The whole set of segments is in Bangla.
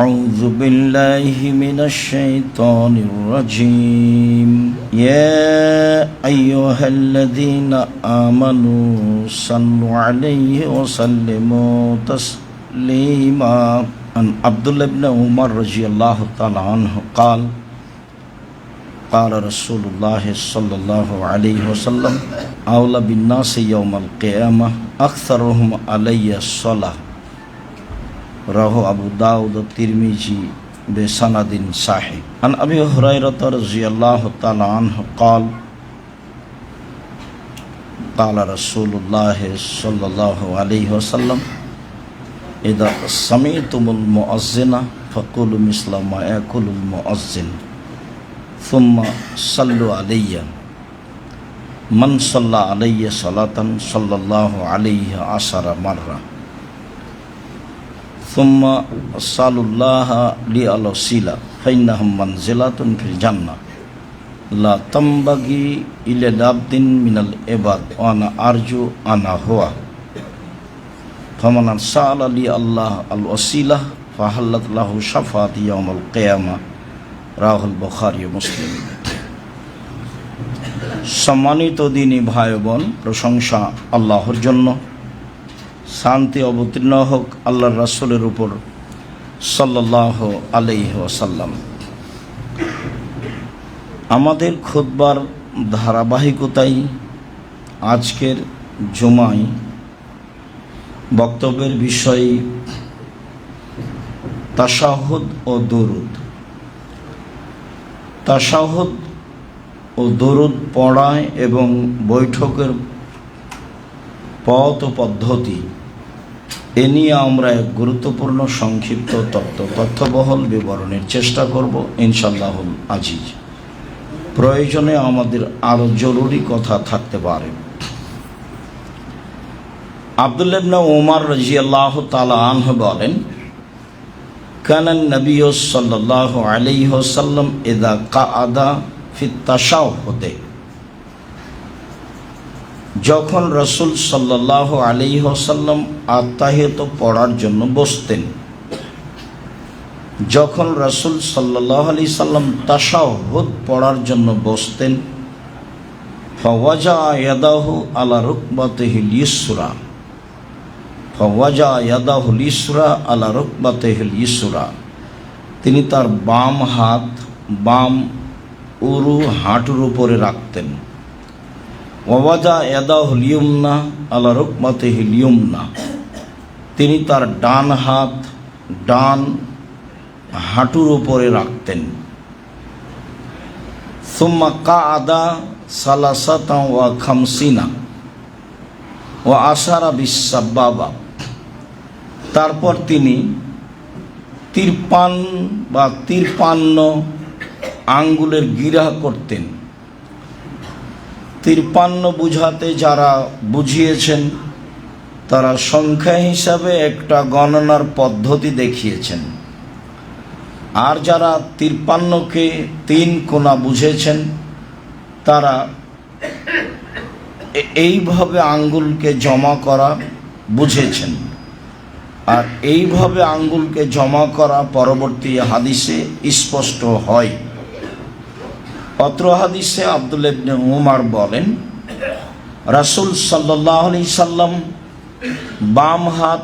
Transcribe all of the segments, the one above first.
أعوذ بالله من الشيطان الرجيم يا أيها الذين آمنوا صلوا عليه وسلموا تسليما عن عبد الله بن عمر رضي الله تعالى عنه قال قال رسول الله صلى الله عليه وسلم أولى بالناس يوم القيامة أكثرهم علي الصلاة রাহু আবু দাউদ তিরমিজি বেসানাদিন সাহিহ আন আবি হুরায়রা রাদিয়াল্লাহু তাআলা আনহু قال قال رسول الله صلى الله عليه وسلم إذا سمعتم المؤذن فقولوا مثل ما يقول المؤذن ثم صلوا علي من صلى علي صلاة صلى الله عليه 10 مرة ثم صلوا الله لي الوسيلة فإنهم منزلة في الجنة لا تنبغي إلا لعبد من العباد وأنا أرجو أنا هو فمن سأل لي الله الوسيلة فحلت له شفاعة يوم القيامة রাহ বুখারী ও মুসলিম। সম্মানিত দ্বীনী ভাই বোন, প্রশংসা আল্লাহর জন্য, শান্তি অবতীর্ণ হোক আল্লাহর রাসূলের উপর সাল্লাল্লাহু আলাইহি ওয়াসাল্লাম। আমাদের খুতবার ধারাবাহিকতায় আজকের জুমায় বক্তব্যের বিষয় তাশাহুদ ও দুরুদ। তাশাহুদ ও দরুদ পড়া এবং বৈঠকের পথ ও পদ্ধতি এ নিয়ে আমরা এক গুরুত্বপূর্ণ সংক্ষিপ্ত তথ্যবহুল বিবরণের চেষ্টা করব ইনশাআল্লাহুল আজিজ। প্রয়োজনে আমাদের আরও জরুরি কথা থাকতে পারে। আব্দুল্লাহ ইবনে উমর রাদিয়াল্লাহু তাআলা আনহু বলেন, কানা নবী সাল্লাল্লাহু আলাইহি ওয়াসাল্লাম ইযা কাআদা ফি তাশাহুদে, যখন রাসূল সাল্লাল্লাহু আলাইহি ওয়াসাল্লাম আত্তাহিয়াত পড়ার জন্য বসতেন, যখন রাসূল সাল্লাল্লাহু আলাইহি সাল্লাম তাশাহুদ পড়ার জন্য বসতেন, ফাওয়াজা ইয়াদাহু আলা রুকবাতিহিল ইসরা, ফাওয়াজা ইয়াদাহুল ইসরা আলা রুকবাতিহিল ইসরা, তিনি তার বাম হাত বাম উরু হাঁটুর উপরে রাখতেন। ওয়াজা ইয়াদাহুল ইয়ুমনা আলা রুকবাতিহিল ইয়ুমনা, তিনি তার ডান হাত ডান হাঁটুর উপরে রাখতেন। সুম্মা কাআদা সালাসাতা ওয়া খামসিনা ওয়া আশারা বিস-সাবাবা, তারপর তিনি 53 আঙ্গুলের গিরা করতেন। 53 বুঝাতে যারা বুঝিয়েছেন তারা সংখ্যা হিসাবে একটা গণনার পদ্ধতি দেখিয়েছেন, আর যারা 53কে 3 কোণা বুঝেছেন তারা এইভাবে আঙ্গুলকে জমা করা বুঝেছেন। আর এইভাবে আঙ্গুলকে জমা করা পরবর্তী হাদিসে স্পষ্ট হয়। অত্র হাদিসে আব্দুল্লাহ ইবনে উমর বলেন, রাসূল সাল্লাল্লাহু আলাইহি সাল্লাম বাম হাত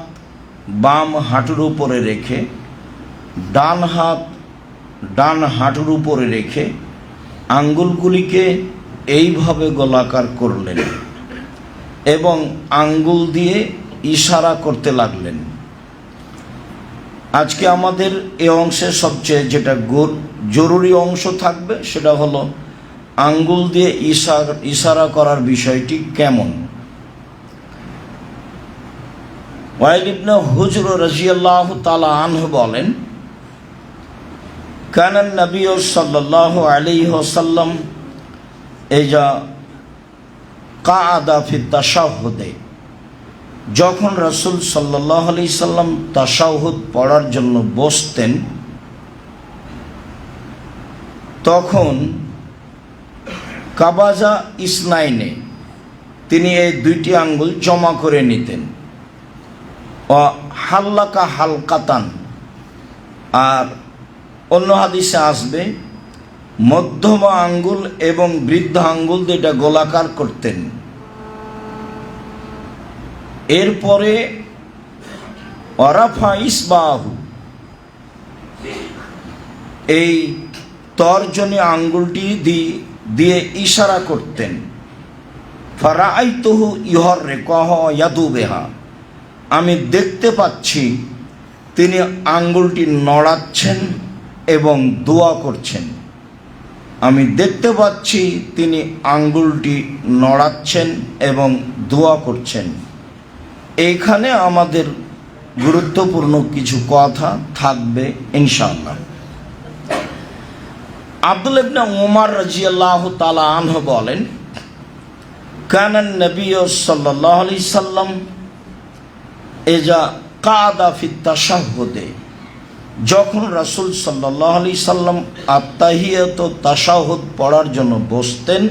বাম হাঁটুর উপরে রেখে ডান হাত ডান হাঁটুর উপরে রেখে আঙ্গুলগুলিকে এইভাবে গোলাকার করলেন এবং আঙ্গুল দিয়ে ইশারা করতে লাগলেন। আজকে আমাদের এই অংশে সবচেয়ে যেটা জরুরি অংশ থাকবে সেটা হলো আঙ্গুল দিয়ে ইশারা করার বিষয়টি কেমন। ওয়াইল ইবনে হুজর রাদিয়াল্লাহু তাআলা আনহু বলেন, কানা নবী সাল্লাল্লাহু আলাইহি ওয়াসাল্লাম ইযা কাআদা ফি তাশাহুদে, যখন রাসূল সাল্লাল্লাহু আলাইহি সাল্লাম তাশাহুদ পড়ার জন্য বসতেন তখন কাবাজা ইসনাইনে, তিনি এই 2টি আঙ্গুল জমা করে নিতেন। ও হাল্লাকা হালকাতান, আর অন্য হাদিসে আসবে মধ্যম আঙ্গুল এবং বৃদ্ধ আঙ্গুল দুইটা গোলাকার করতেন। এরপরে ওয়ারাফা ইসবাহু, এই তর্জনী আঙ্গুলটি দিয়ে ইশারা করতেন। ফারাআইতুহু ইউহাররিকুহা ইয়াদুবিহা, আমি দেখতে পাচ্ছি তিনি আঙ্গুলটি নড়াচ্ছেন এবং দোয়া করছেন। আমি দেখতে পাচ্ছি তিনি আঙ্গুলটি নড়াচ্ছেন এবং দোয়া করছেন। এইখানে আমাদের গুরুত্বপূর্ণ কিছু কথা থাকবে ইনশাআল্লাহ। আব্দুল্লাহ ইবনে উমর রাদিয়াল্লাহু তাআলা আনহু বলেন, কানান নবী সাল্লাল্লাহু আলাইহি সাল্লাম ইজা কাদা ফিত তাশাহুদে, যখন রাসূল সাল্লাল্লাহু আলাইহি সাল্লাম আত্তাহিয়াত ও তাশাহুদ পড়ার জন্য বসতেন,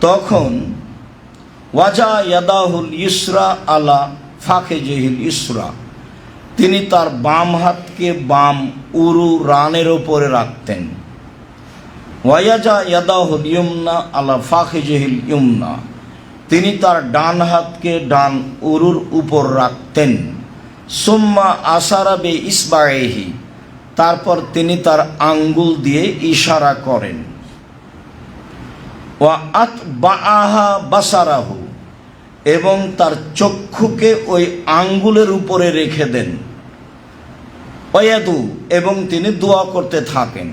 তখন ওয়াজা ইয়াদাহুল ইসরা আলা ফাখিজিহিল ইসরা, তিনি তার বাম হাতকে বাম উরু রানের ওপরে রাখতেন। ওয়াজা ইয়াদাহুল ইয়ুমনা আলা ফাখিজিহিল ইয়ুমনা, তিনি তার ডান হাতকে ডান উরুর উপর রাখতেন। সুম্মা আশারা বে ইসবাইহি, তারপর তিনি তার আঙ্গুল দিয়ে ইশারা করেন। ওয়া আতবাআহা বাসারাহু, এবং তার চক্ষুকে ওই আঙ্গুলের উপরে রেখে দেন। ওয়াদু, এবং তিনি দোয়া করতে থাকেন।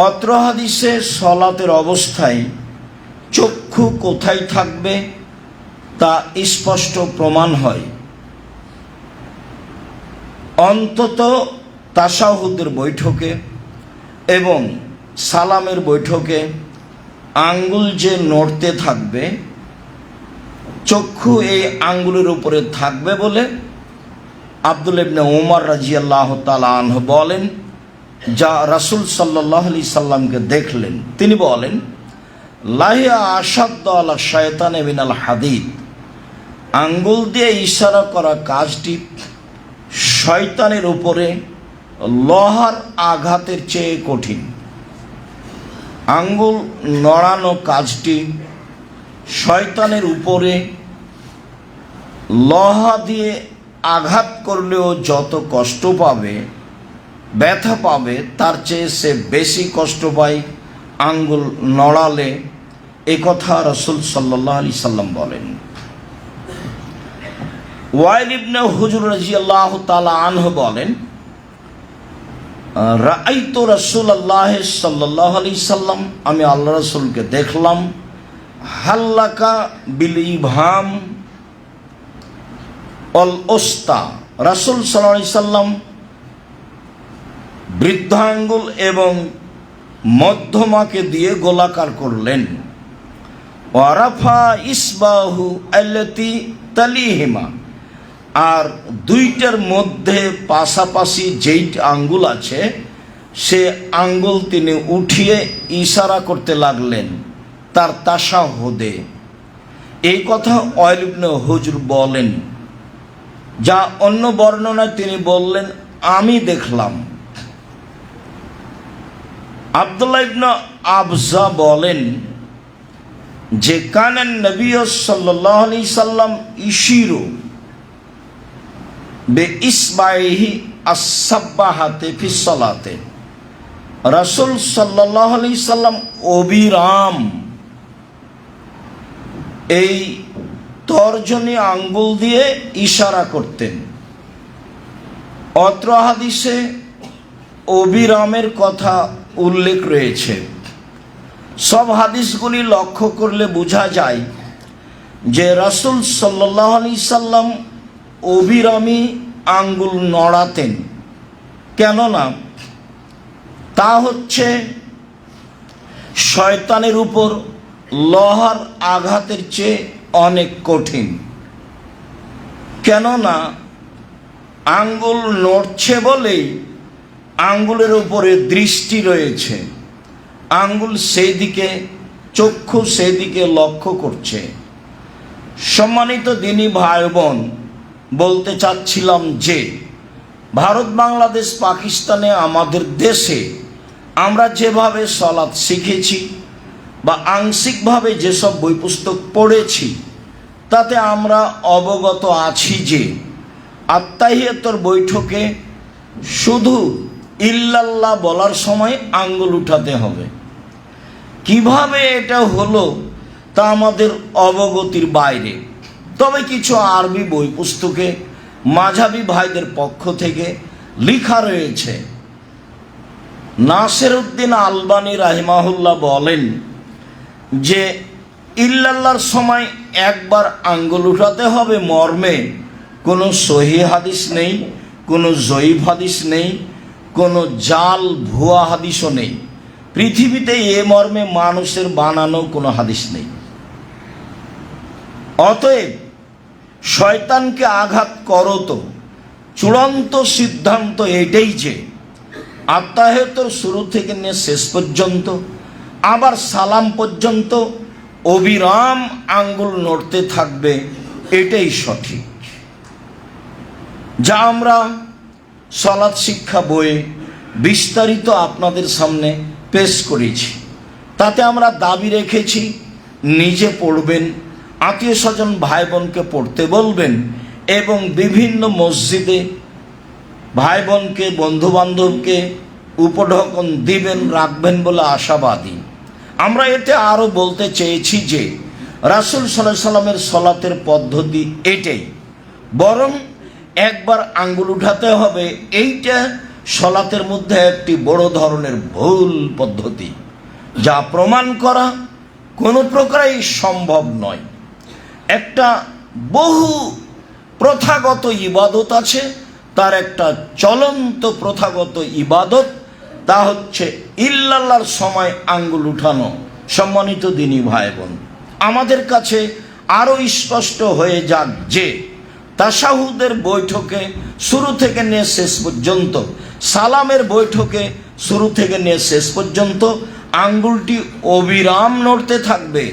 অত্র হাদিসে সলাতের অবস্থায় চক্ষু কোথায় থাকবে তা স্পষ্ট প্রমাণ হয়। অন্তত তাশাহুদের বৈঠকে এবং সালামের বৈঠকে আঙ্গুল যে নড়তে থাকবে, চক্ষু এই আঙ্গুলের উপরে থাকবে বলে আব্দুল্লাহ ইবনে উমর রাদিয়াল্লাহু তাআলা আনহু বলেন, যা রাসূল সাল্লাল্লাহু আলাইহি সাল্লামকে দেখলেন, তিনি বলেন, লাহিয়া আশাদ্দু আলা শায়তানি মিনাল হাদিদ, আঙ্গুল দিয়ে ইশারা করা কাজটি শয়তানের উপরে লোহার আঘাতের চেয়ে কঠিন। আঙ্গুল নড়ানো কাজটি শয়তানের উপরে লোহা দিয়ে আঘাত করলেও যত কষ্ট পাবে, ব্যথা পাবে, তার চেয়ে সে বেশি কষ্ট পায় আঙ্গুল নড়ালে। এ কথা রাসূল সাল্লাল্লাহু আলাইহি সাল্লাম বলেন। ওয়াইল ইবনে হুজর রাদিয়াল্লাহু তাআলা আনহু বলেন, রাআইতু রাসূলুল্লাহ সাল্লাল্লাহু আলাইহি সাল্লাম, আমি আল্লাহ রাসূলকে দেখলাম, হাল্লাকা বিল ইবহাম অল ওস্তা, রাসূল সাল্লাল্লাহু আলাইহি সাল্লাম বৃদ্ধ আঙ্গুল এবং মধ্যমাকে দিয়ে গোলাকার করলেন। ওয়ারাফা ইসবাহু আল্লাতি তালিহিমা, আর দুইটার মধ্যে পাশাপাশি যেই আঙ্গুল আছে সে আঙ্গুল তিনি উঠিয়ে ইশারা করতে লাগলেন তার তাশাহুদে। এই কথা ওয়াইল ইবনে হুজর বলেন, যা অন্য বর্ণনায় তিনি বললেন আমি দেখলাম। আব্দুল্লাহ ইবনে আবজা বলেন যে কানান নবী সাল্লাল্লাহু আলাইহি সাল্লাম ইশিরু বে ইসবাইহি আস-সাব্বাহাতে ফি সালাতে, রাসূল সাল্লাল্লাহু আলাইহি সাল্লাম অবিরাম এই তর্জনী আঙ্গুল দিয়ে ইশারা করতেন। অত্র হাদিসে অবিরামের কথা উল্লেখ রয়েছে। সব হাদিসগুলি লক্ষ্য করলে বোঝা যায় যে রাসূল সাল্লাল্লাহু আলাইহি সাল্লাম অবিরামী আঙ্গুল নড়াতেন। কেননা তা হচ্ছে শয়তানের উপর লোহার আঘাতের চেয়ে অনেক কঠিন। কেননা আঙ্গুল নড়ছে বলেই আঙ্গুলের উপরে দৃষ্টি রয়েছে, আঙ্গুল সেই দিকে, চক্ষু সেই দিকে লক্ষ্য করছে। সম্মানিত দিনী ভাই বোন, বলতে চাচ্ছিলাম যে ভারত, বাংলাদেশ, পাকিস্তানে, আমাদের দেশে আমরা যেভাবে সলাৎ শিখেছি বা আংশিকভাবে যেসব বই পুস্তক পড়েছি, তাতে আমরা অবগত আছি যে আত্তাহিয়াতুর বৈঠকে শুধু ইল্লাল্লাহ বলার সময় আঙ্গুল উঠাতে হবে। কিভাবে এটা হলো তা আমাদের অবগতির বাইরে। তবে কিছু আরবি বই পুস্তকে মাঝহাবি ভাইদের পক্ষ থেকে লেখা রয়েছে। নাসিরউদ্দিন আলবানী রাহিমাহুল্লাহ বলেন যে ইল্লাল্লাহর সময় একবার আঙ্গুল উঠাতে হবে মর্মে কোনো সহিহ হাদিস নেই, কোনো জয়ীফ হাদিস নেই, কোনো জাল ভুয়া হাদিসও নেই। পৃথিবীতে এ মর্মে মানুষের বানানো কোনো হাদিস নেই। অতএব শয়তানকে আঘাত করো তো চূড়ান্ত সিদ্ধান্ত এটাই যে আত্তাহিয়াতুর শুরু থেকে নিয়ে শেষ পর্যন্ত, আবার সালাম পর্যন্ত অবিরাম আঙ্গুল নড়তে থাকবে, এটাই সঠিক। যা আমরা সালাত শিক্ষা বইয়ে বিস্তারিত আপনাদের সামনে পেশ করেছি। তাতে আমরা দাবি রেখেছি নিজে পড়বেন, আত্মীয় স্বজন ভাই বোনকে পড়তে বলবেন এবং বিভিন্ন মসজিদে ভাই বোনকে, বন্ধু বান্ধবকে উপঢৌকন দিবেন, রাখবেন বলে আশাবাদী। আমরা এতে আরও বলতে চেয়েছি যে রাসূল সাল্লাল্লাহু আলাইহি সাল্লামের সলাতের পদ্ধতি এটাই, বরং একবার আঙ্গুল উঠাতে হবে, এইটা সলাতের মধ্যে একটি বড় ধরনের ভুল পদ্ধতি, যা প্রমাণ করা কোনো প্রকারেই সম্ভব নয়। একটা বহু প্রথাগত ইবাদত আছে, তার একটা চলন্ত প্রথাগত ইবাদত, তা হচ্ছে ইল্লাল্লাহর সময় আঙ্গুল উঠানো। সম্মানিত দিনী ভাই বোন, আমাদের কাছে আরও স্পষ্ট হয়ে যাক যে তাশাহুদের বৈঠকে শুরু থেকে নিয়ে শেষ পর্যন্ত, সালামের বৈঠকে শুরু থেকে নিয়ে শেষ পর্যন্ত আঙ্গুলটি অবিরাম নড়তে থাকবে,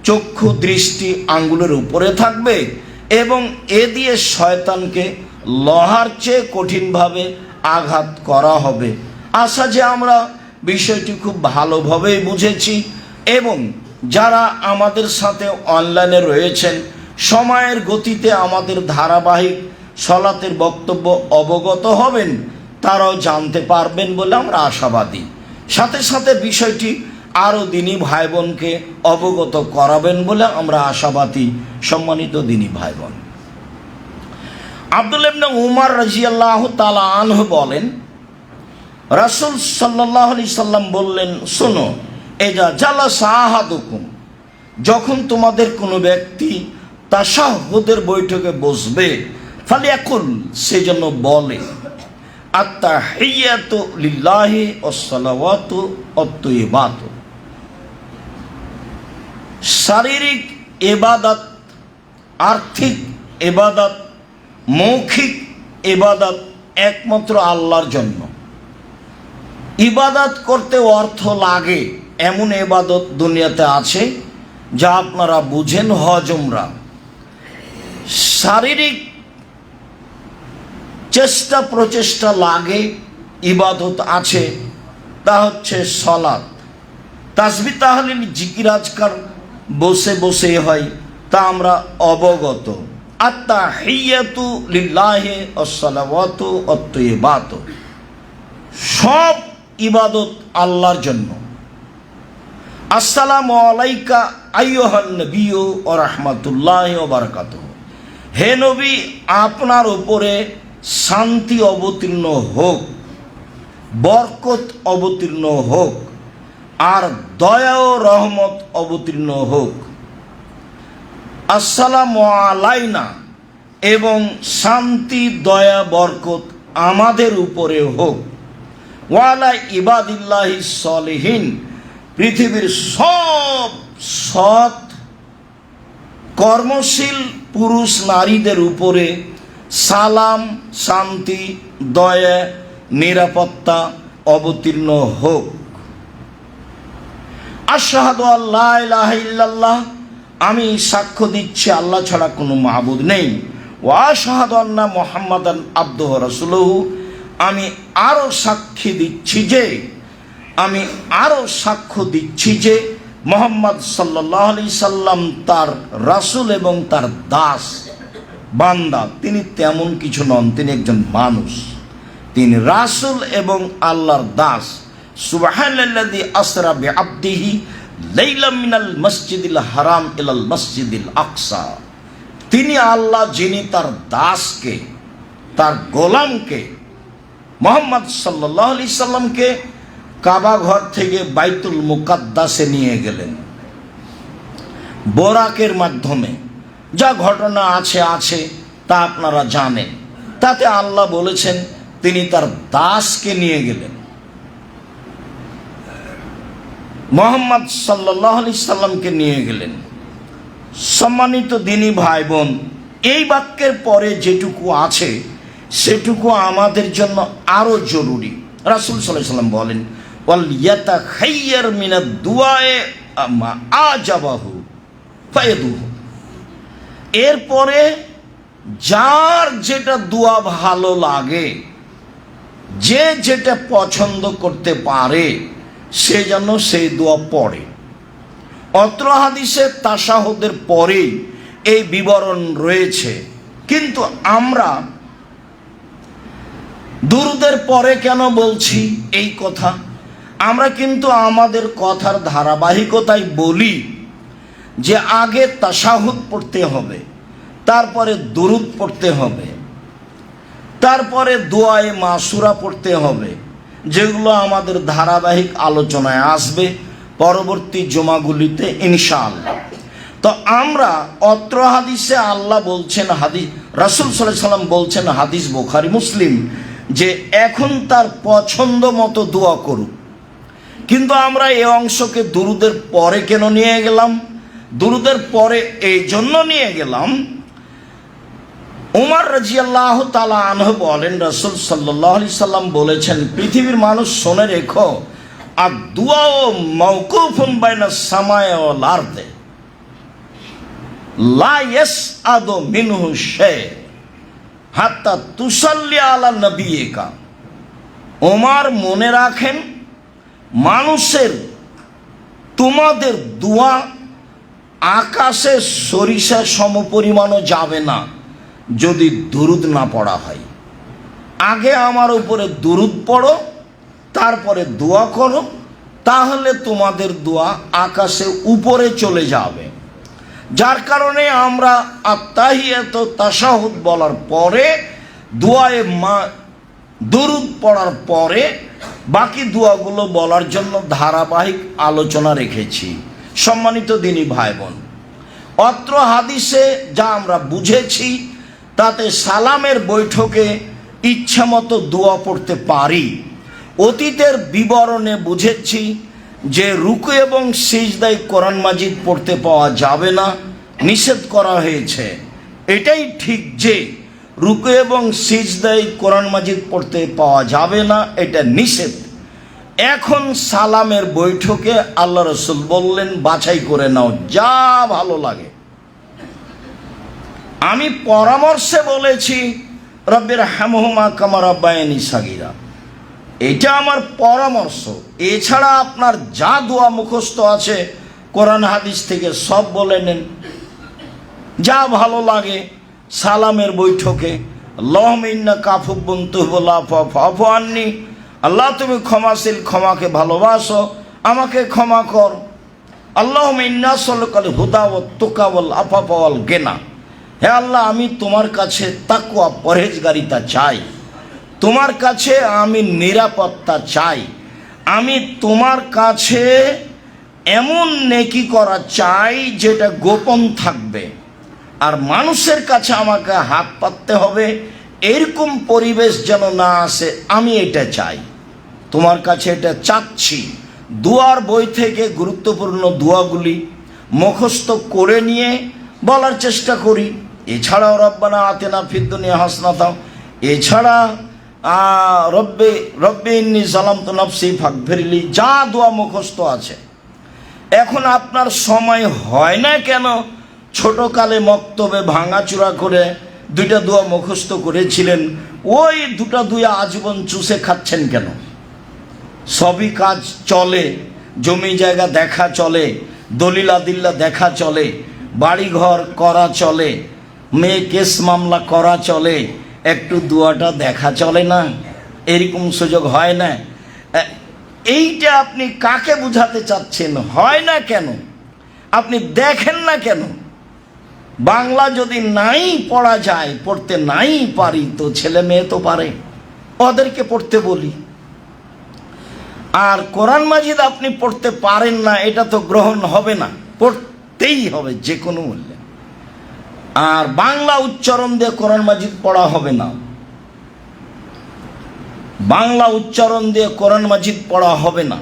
চক্ষু দৃষ্টি আঙ্গুলের উপরে থাকবে এবং এ দিয়ে শয়তানকে লোহার চেয়ে কঠিনভাবে আঘাত করা হবে। আশা যে আমরা বিষয়টি খুব ভালোভাবেই বুঝেছি এবং যারা আমাদের সাথে অনলাইনে রয়েছেন সময়ের গতিতে আমাদের ধারাবাহিক সলাতের বক্তব্য অবগত হবেন, তারাও জানতে পারবেন বলে আমরা আশাবাদী। সাথে সাথে বিষয়টি আরও দিনী ভাই বোনকে অবগত করাবেন বলে আমরা আশাবাদী। সম্মানিত দিনী ভাই বোন, আব্দুল্লাহ ইবনে উমর রাদিয়াল্লাহু তাআলা আনহু বলেন, রাসূল সাল্লাল্লাহু আলাইহি সাল্লাম বললেন, শোনো, এজা জালাসা আহাদুকুম, যখন তোমাদের কোনো ব্যক্তি তাশাহুদের বৈঠকে বসবে, ফালিয়াকুল, সেজন্য বলে, আত্তাহিয়াতু লিল্লাহি ওয়াসসালাওয়াতু ওয়াত-তাইয়্যিবাতু। শারীরিক ইবাদত, আর্থিক ইবাদত, মৌখিক ইবাদত একমাত্র আল্লাহর জন্য। ইবাদত করতে অর্থ লাগে এমন ইবাদত দুনিয়াতে আছে যা আপনারা বুঝেন, হজ উমরা। শারীরিক চেষ্টা প্রচেষ্টা লাগে ইবাদত আছে, তা হচ্ছে সলাত, তাসবিহ, তাহলিল, জিকির আজকার বসে বসে হয়, তা আমরা অবগত। আত্তাহিয়াতু লিল্লাহি ওয়াসসালাওয়াতু ওয়াত-তাইয়্যিবাতু, সব ইবাদত আল্লাহর জন্য। আসসালামু আলাইকা আইয়ুহান নবিয়্যু ওয়া রাহমাতুল্লাহি ওয়া বারাকাতুহু, হে নবী, আপনার উপরে শান্তি অবতীর্ণ হোক, বরকত অবতীর্ণ হোক, আর দয়া ও রহমত অবতীর্ণ হোক। আসসালামু আলাইনা, এবং শান্তি দয়া বরকত আমাদের উপরে হোক। ওয়ালা ইবাদিল্লাহি সলিহিন, পৃথিবীর সব সৎ কর্মশীল পুরুষ নারীদের উপরে সালাম, শান্তি, দয়া, নিরাপত্তা অবতীর্ণ হোক। আশহাদু আল্লা ইলাহা ইল্লাল্লাহ, আমি সাক্ষ্য দিচ্ছি আল্লাহ ছাড়া কোনো মাবুদ নেই। ওয়া আশহাদু আন্না মুহাম্মাদান আবদুহু রাসূলুহু, আমি আরও সাক্ষী দিচ্ছি যে মুহাম্মদ সাল্লাল্লাহু আলাইহি সাল্লাম তার রাসূল এবং তার দাস বান্দা। তিনি তেমন কিছু নন, তিনি একজন মানুষ। তিনি রাসূল এবং আল্লাহর দাস। সুবহানাল্লাযী আসরা বিআবদিহি লাইলাম মিনাল মসজিদিল হারাম ইলাল মসজিদিল আকসা। তিনি আল্লাহ, যিনি তার দাসকে, তার গোলামকে, মুহাম্মদ সাল্লাল্লাহু আলাইহি সাল্লামকে কাবা ঘর থেকে বাইতুল মুকাদ্দাসে নিয়ে গেলেন বোরাকের মাধ্যমে। যা ঘটনা আছে তা আপনারা জানেন। তাতে আল্লাহ বলেছেন তিনি তার দাসকে নিয়ে গেলেন। মুহাম্মদ সাল্লাল্লাহু আলাইহি সাল্লামকে নিয়ে গেলেন। সম্মানিত দিনী ভাই বোন, এই বাক্যের পরে যেটুকু আছে সেটুকু আমাদের জন্য আরো জরুরি। রাসূল সাল্লাল্লাহু আলাইহি সাল্লাম বলেন, ওয়াল ইয়াতাখাইয়ার মিনাদ দুআয়ে মা আজাবাহু ফায়াদুহু। এরপরে যার যেটা দোয়া ভালো লাগে, যে যেটা পছন্দ করতে পারে, সে যেন সেই দোয়া পড়ে। অত্র হাদিসে তাশাহুদের পরেই এই বিবরণ রয়েছে। কিন্তু আমরা দুরুদের পরে কেন বলছি এই কথা? আমরা কিন্তু আমাদের কথার ধারাবাহিকতায় বলি যে আগে তাশাহুদ পড়তে হবে, তারপরে দুরুদ পড়তে হবে, তারপরে দোয়ায়ে মাসুরা পড়তে হবে, যেগুলো আমাদের ধারাবাহিক আলোচনায় আসবে পরবর্তী জুমাগুলিতে ইনশাআল্লাহ। তো আমরা অত্র হাদিসে আল্লাহ বলছেন, রাসূল সাল্লাল্লাহু আলাইহি সাল্লাম বলছেন, হাদিস বুখারী মুসলিম, যে এখন তার পছন্দ মতো দোয়া করুক। কিন্তু আমরা এই অংশকে দুরুদের পরে কেন নিয়ে গেলাম? দুরুদের পরে এই জন্য নিয়ে গেলাম, উমর রাদিয়াল্লাহু তাআলা আনহু বলেন, রাসূল সাল্লাল্লাহু আলাইহি সাল্লাম বলেছেন, পৃথিবীর মানুষ শুনে রেখো, আর দুআ মাওকুফুন বাইনাস সামায়ে ওয়াল আরদে লা ইয়াসআদু মিনহু শাই হাত্তা তুসাল্লি আলা নবিয়িকা। ওমর মনে রাখেন, মানুষের, তোমাদের দোয়া আকাশে সরিষা সমপরিমাণও যাবে না যদি দুরুদ না পড়া হয়। আগে আমার উপরে দুরুদ পড়ো, তারপরে দোয়া করো, তাহলে তোমাদের দোয়া আকাশে উপরে চলে যাবে। যার কারণে আমরা আত্তাহিয়াত তাশাহুদ বলার পরে, দোয়ায়ে দুরুদ পড়ার পরে বাকি দোয়াগুলো বলার জন্য ধারাবাহিক আলোচনা রেখেছি। সম্মানিত দিনী ভাই বোন, অত্র হাদিসে যা আমরা বুঝেছি তাতে সালামের বৈঠকে ইচ্ছামতো দোয়া পড়তে পারি। অতীতের বিবরণে বুঝেছি যে রুকু এবং সিজদায় কোরআন মাজিদ পড়তে পাওয়া যাবে না, নিষেধ করা হয়েছে। এটাই ঠিক যে রুকু এবং সিজদায় কোরআন মাজিদ পড়তে পাওয়া যাবে না, এটা নিষেধ। এখন সালামের বৈঠকে আল্লাহ রাসূল বললেন, বাছাই করে নাও যা ভালো লাগে। আমি পরামর্শে বলেছি, রব্বির হামহুমা কামা রাব্বায়ানি সাগীরা। এটা আমার পরামর্শ। এছাড়া আপনার যা দোয়া মুখস্থ আছে কোরআন হাদিস থেকে সব বলে নেন, যা ভালো লাগে। সালামের বৈঠকে আল্লাহুম্মা ইন্নাকা আফুব্বুন তুহিব্বুল আফওয়া ফা'ফু আন্নী, আল্লাহ তুমি ক্ষমাশীল, ক্ষমাকে ভালোবাসো, আমাকে ক্ষমা কর। আল্লাহুম্মা ইন্না নাসআলুকাল হুদা ওয়াত তুকা ওয়াল আফাফা ওয়াল গিনা। হে আল্লাহ, আমি তোমার কাছে তাকওয়া, পরহেজগারিতা চাই, তোমার কাছে আমি নিরাপত্তা চাই, আমি তোমার কাছে এমন নেকি করা চাই যেটা গোপন থাকবে, আর মানুষের কাছে আমাকে হাত পাততে হবে এরকম পরিবেশ যেন না আসে, আমি এটা চাই, তোমার কাছে এটা চাচ্ছি। দুয়ার বই থেকে গুরুত্বপূর্ণ দোয়াগুলি মুখস্থ করে নিয়ে বলার চেষ্টা করি। এছাড়াও রব্বানা আতিনা ফিদ দুনিয়া হাসানাতাও, এছাড়া রব্বি ইন্নী যালামতু নাফসি ফাগফিরলি, যা দোয়া মুখস্থ আছে। এখন আপনার সময় হয় না কেন? ছোটকালে মক্তবে ভাঙাচুরা করে দুইটা দোয়া মুখস্থ করেছিলেন, ওই দুই আজীবন চুষে খাচ্ছেন কেন? সবই কাজ চলে, জমি জায়গা দেখা চলে, দলিলাদিল্লা দেখা চলে, বাড়িঘর করা চলে, মেয়ে কেস মামলা করা চলে, একটু দুয়াটা দেখা চলে না? এরকম সুযোগ হয় না? এইটা আপনি কাকে বুঝাতে চাচ্ছেন? হয় না কেন? আপনি দেখেন না কেন? বাংলা যদি নাই পড়া যায়, পড়তে নাই পারি, তো ছেলে মেয়ে তো পারে, ওদেরকে পড়তে বলি। আর কোরআন মাজিদ আপনি পড়তে পারেন না, এটা তো গ্রহণ হবে না, পড়তেই হবে যে কোনো মূল্যে। আর বাংলা উচ্চারণ দিয়ে কোরআন মাজিদ পড়া হবে না, বাংলা উচ্চারণ দিয়ে কোরআন মাজিদ পড়া হবে না,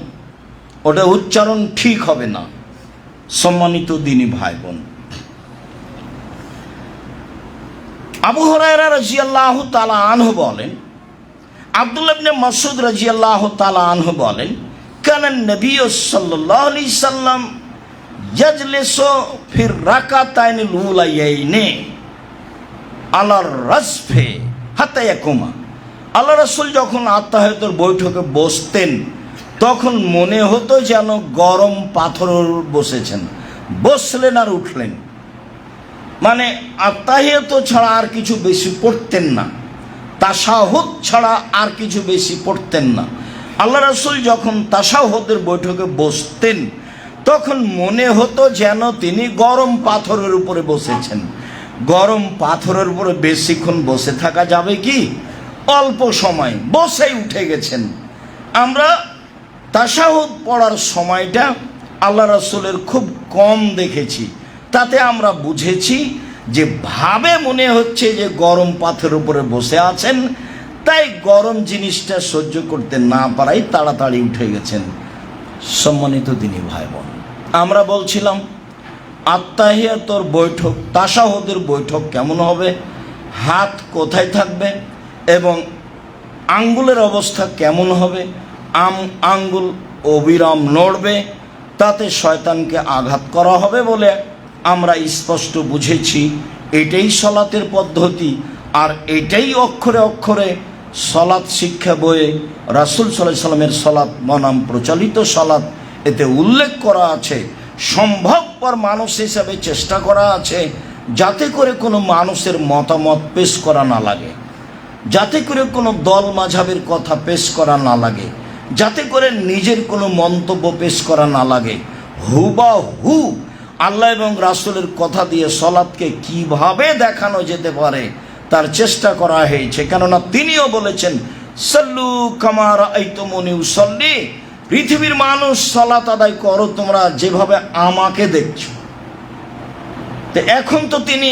ওটা উচ্চারণ ঠিক হবে না। সম্মানিত দ্বীনী ভাই বোন, আবু হুরায়রা রাদিয়াল্লাহু তাআলা আনহু বলেন, আব্দুল্লাহ ইবনে মাসউদ রাদিয়াল্লাহু তাআলা আনহু বলেন, কানা নবী সাল্লাল্লাহু আলাইহি সাল্লাম ইয়াজলিসু ফির রাকাতাইনিল উলাইয়াইনি আলার রাসফে হাত্তা ইয়াকুমা। আল্লাহ রাসূল যখন আত্তাহিয়াতের বৈঠকে বসতেন, তখন মনে হতো যেন গরম পাথরের বসেছেন, বসলেন আর উঠলেন। মানে আত্তাহিয়াত ছাড়া আর কিছু বেশি পড়তেন না, তাশাহুদ ছাড়া আর কিছু বেশি পড়তেন না। আল্লাহ রাসূল যখন তাশাহুদের বৈঠকে বসতেন, তখন মনে হতো যেন তিনি গরম পাথরের উপরে বসেছেন। গরম পাথরের উপরে বেশিক্ষণ বসে থাকা যাবে কি? অল্প সময় বসেই উঠে গেছেন। আমরা তাশাহুদ পড়ার সময়টা আল্লাহ রাসূলের খুব কম দেখেছি, তাতে আমরা বুঝেছি যে ভাবে মনে হচ্ছে যে গরম পাথরের উপরে বসে আছেন, তাই গরম জিনিসটা সহ্য করতে না পারাই তাড়াতাড়ি উঠে গেছেন। সম্মানিত দ্বীনী ভাই বোন, আমরা বলছিলাম আত্তাহিয়াতুর বৈঠক, তাশাহুদের বৈঠক কেমন হবে, হাত কোথায় থাকবে এবং আঙ্গুলের অবস্থা কেমন হবে। আঙ্গুল অবিরাম নড়বে, তাতে শয়তানকে আঘাত করা হবে বলে আমরা স্পষ্ট বুঝেছি এটাই সলাতের পদ্ধতি। আর এটাই অক্ষরে অক্ষরে সলাৎ শিক্ষা বইয়ে রাসূল সাল্লাল্লাহু আলাইহি সাল্লামের সলাৎ বনাম প্রচলিত সলাৎ, এতে উল্লেখ করা আছে। সম্ভবপর মানুষ হিসাবে চেষ্টা করা আছে যাতে করে কোনো মানুষের মতামত পেশ করা না লাগে, যাতে করে কোনো দল মাঝাবের কথা পেশ করা না লাগে, যাতে করে নিজের কোনো মন্তব্য পেশ করা না লাগে। হুবাহু আল্লাহ এবং রাসূলের কথা দিয়ে সলাৎকে কিভাবে দেখানো যেতে পারে তার চেষ্টা করা হয়েছে। কেননা তিনিও বলেছেন, সাল্লু কামা রাআইতুমুনি উসাল্লি, পৃথিবীর মানুষ সালাত আদায় করো তোমরা যেভাবে আমাকে দেখছো। তো এখন তো তিনি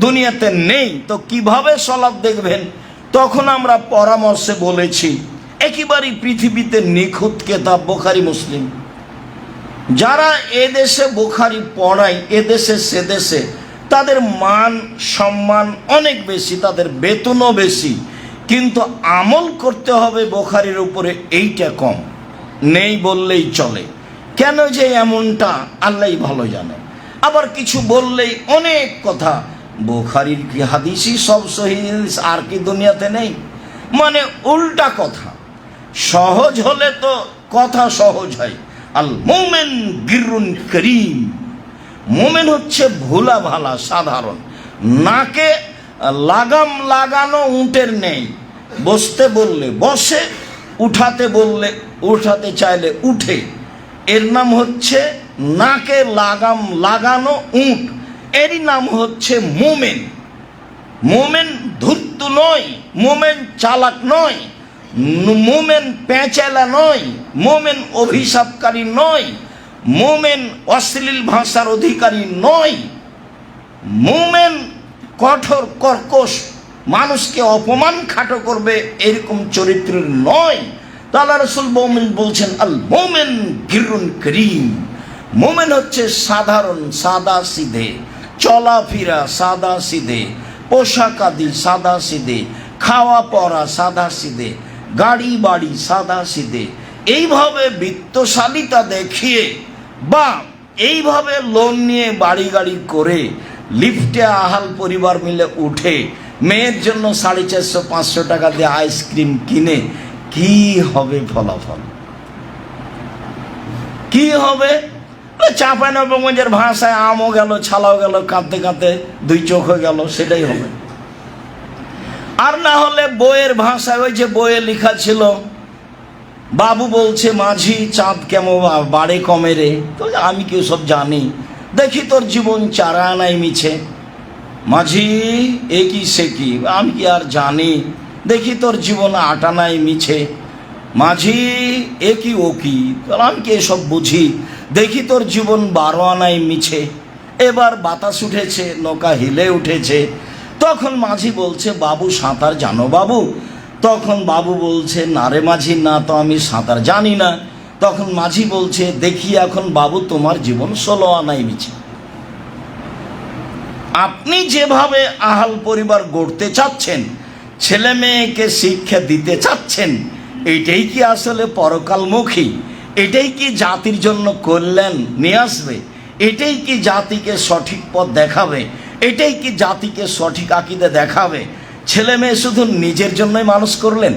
দুনিয়াতে নেই, তো কিভাবে সালাত দেখবেন? তখন আমরা পরামর্শে বলেছি একেবারেই পৃথিবীতে নিখুঁত কেতাব বুখারী মুসলিম। যারা এদেশে বুখারী পড়ায় এদেশে সেদেশে, তাদের মান সম্মান অনেক বেশি, তাদের বেতনও বেশি, কিন্তু আমল করতে হবে বুখারীর উপরে এইটা কম, নেই বললেই চলে। কেন যে এমনটা আল্লাহই ভালো জানে। আবার কিছু বললেই অনেক কথা, বুখারীর কি হাদিসই সব সহিহ আর কি দুনিয়াতে নেই? মানে উল্টা কথা। সহজ হলে তো কথা সহজ হয়। আল মুমিন গিররুন করিম, মুমিন হচ্ছে ভোলা ভালা সাধারণ, নাকে লাগাম লাগানো উটের নেই। বসতে বললে বসে, উঠাতে বললে উঠাতে চাইলে উঠে। এর নাম হচ্ছে নাকে লাগাম লাগানো উট, এরই নাম হচ্ছে মুমিন। মুমিন ধূর্ত নয়, মুমিন চালাক নয়, মুমিন পেঁচেলা নয়, মুমিন অভিশাপকারী নয়, মুমিন অশ্লীল ভাষার অধিকারী নয়, মুমিন কঠোর কর্কশ মানুষকে অপমান খাটো করবে এরকম চরিত্রের নয়। আল্লাহ রাসূল মুমিন বলছেন আল মুমিন গিররুন করিম, মুমিন হচ্ছে সাধারণ সাদা সিধে, চলাফেরা সাদা সিধে, পোশাক আদি সাদা সিধে, খাওয়া পড়া সাদা সিধে, গাড়ি বাড়ি সাদা সিধে। এইভাবে বিত্তশালিতা দেখিয়ে বা এইভাবে লোন নিয়ে বাড়ি গাড়ি করে লিফটে আহাল পরিবার মিলে উঠে মেয়ের জন্য 450-500 টাকা দিয়ে আইসক্রিম কিনে কি হবে ফলাফল? কি হবে? চাঁপাইনবাবগঞ্জের ভাষায় আমও গেল, ছালাও গেল, কাঁদতে কাঁদতে 2 চোখ হয়ে গেল, সেটাই হবে। আর না হলে বইয়ের ভাষায়, ওই যে বইয়ে লেখা ছিল, বাবু বলছে মাঝি চাঁদ কেমন বাড়ে কমে রে। তো আমি কেউ সব জানি, দেখি তোর জীবন চারা নাই মিছে। মাঝি এ কি সে কি, আমি কি আর জানি, দেখি তোর জীবন আটা নাই মিছে। মাঝি এ কি ও কি, আমি কি এসব বুঝি, দেখি তোর জীবন 12 আনাই মিছে। এবার বাতাস উঠেছে, নৌকা হিলে উঠেছে। তখন মাঝি বলছে, বাবু সাঁতার জানো বাবু? তখন বাবু বলছে, না রে মাঝি, না তো আমি সাঁতার জানি না। তখন মাঝি বলছে, দেখি এখন বাবু তোমার জীবন 16 আনাই মিছে। আপনি যেভাবে আহাল পরিবার গড়তে চাচ্ছেন, ছেলে মেয়েকে শিক্ষা দিতে চাচ্ছেন, এটাই কি আসলে পরকালমুখী? এটাই কি জাতির জন্য কল্যাণ নিয়ে আসবে? এটাই কি জাতিকে সঠিক পথ দেখাবে? এটাই কি জাতিকে সঠিক আকীদা দেখাবে? ছেলে মেয়ে শুধু নিজের জন্যই মানুষ করলেন,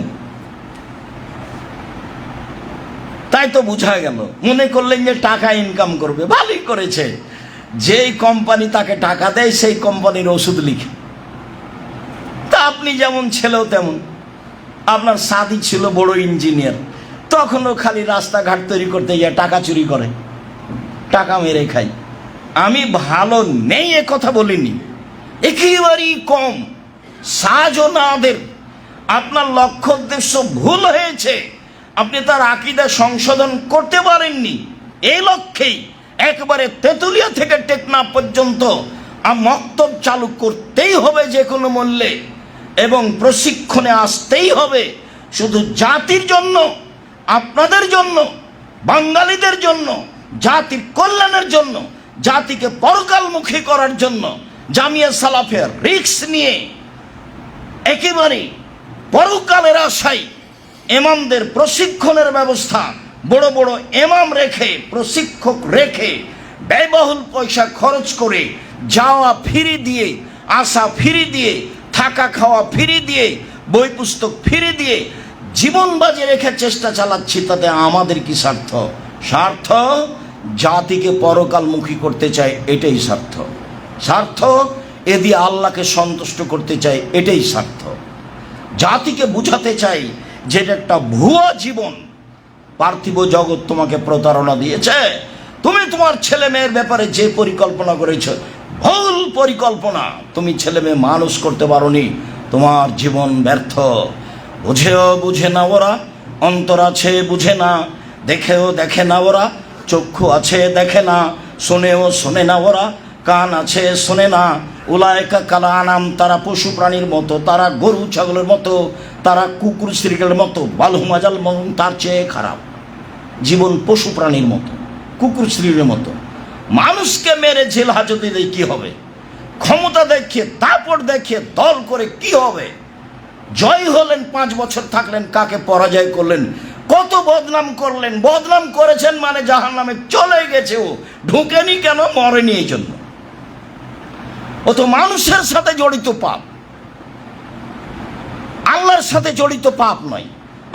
তাই তো বোঝা গেল। মনে করলেন যে টাকা ইনকাম করবে, ভালোই করেছে। যেই কোম্পানি তাকে টাকা দেয় সেই কোম্পানির ওষুধ লিখে। তা আপনি যেমন ছেলেও তেমন। আপনার সাদি ছিল বড় ইঞ্জিনিয়ার, তখনও খালি রাস্তাঘাট তৈরি করতে গিয়ে টাকা চুরি করে, টাকা মেরে খাই। আমি ভালো নেই এ কথা বলিনি, একেবারেই কম। সাজও না আদের। আপনার লক্ষ্য উদ্দেশ্য ভুল হয়েছে, আপনি তার আকীদা সংশোধন করতে পারেননি। এই লক্ষ্যেই একবারে তেঁতুলিয়া থেকে টেকনাফ পর্যন্ত মক্তব চালু করতেই হবে যে কোনো মূল্যে, এবং প্রশিক্ষণে আসতেই হবে, শুধু জাতির জন্য, আপনাদের জন্য, বাঙালিদের জন্য, জাতির কল্যাণের জন্য, জাতিকে পরকালমুখী করার জন্য। জামিয়া সালাফিয়া রিস্ক নিয়ে একেবারে পরকালের আশায় ইমামদের প্রশিক্ষণের ব্যবস্থা, বড় বড় ইমাম রেখে, প্রশিক্ষক রেখে, ব্যয়বহুল পয়সা খরচ করে, যাওয়া ফিরি দিয়ে, আসা ফিরি দিয়ে, থাকা খাওয়া ফিরি দিয়ে, বই পুস্তক ফিরি দিয়ে জীবন বাজি রেখে চেষ্টা চালাচ্ছি। তাতে আমাদের কি স্বার্থ? স্বার্থ জাতিকে পরকালমুখী করতে চাই, এটাই স্বার্থ। স্বার্থ এ দিয়ে আল্লাহকে সন্তুষ্ট করতে চাই, এটাই স্বার্থ। জাতিকে বুঝাতে চাই যে এটা একটা ভুয়া জীবন। পার্থিব জগৎ তোমাকে প্রতারণা দিয়েছে। তুমি তোমার ছেলে মেয়ের ব্যাপারে যে পরিকল্পনা করেছ, ভুল পরিকল্পনা। তুমি ছেলে মেয়ে মানুষ করতে পারোনি, তোমার জীবন ব্যর্থ। বুঝেও বুঝে না ওরা, অন্তর আছে বুঝে না, দেখেও দেখে না ওরা, চক্ষু আছে দেখে না, শোনেও শোনে না ওরা, কান আছে শোনে না। উলায়কা কালা আনাম, তারা পশু প্রাণীর মতো, তারা গরু ছাগলের মতো, তারা কুকুর শ্রীকের মতো, বালহুমাজাল মন, তার চেয়ে খারাপ। জীবন পশু প্রাণীর মতো, কুকুর শ্রীর মতো। মানুষকে মেরে জেল হাজতে দিয়ে কি হবে? ক্ষমতা দেখিয়ে, তারপর দেখিয়ে, দল করে কি হবে? জয় হলেন, 5 বছর থাকলেন, কাকে পরাজয় করলেন, কত বদনাম করলেন। বদনাম করেছেন মানে জাহান্নামে চলে গেছে। ও ঢুকেনি কেন? মরেনি এই জন্য। ও তো মানুষের সাথে জড়িত পাপ, আল্লাহর সাথে জড়িত পাপ নয়।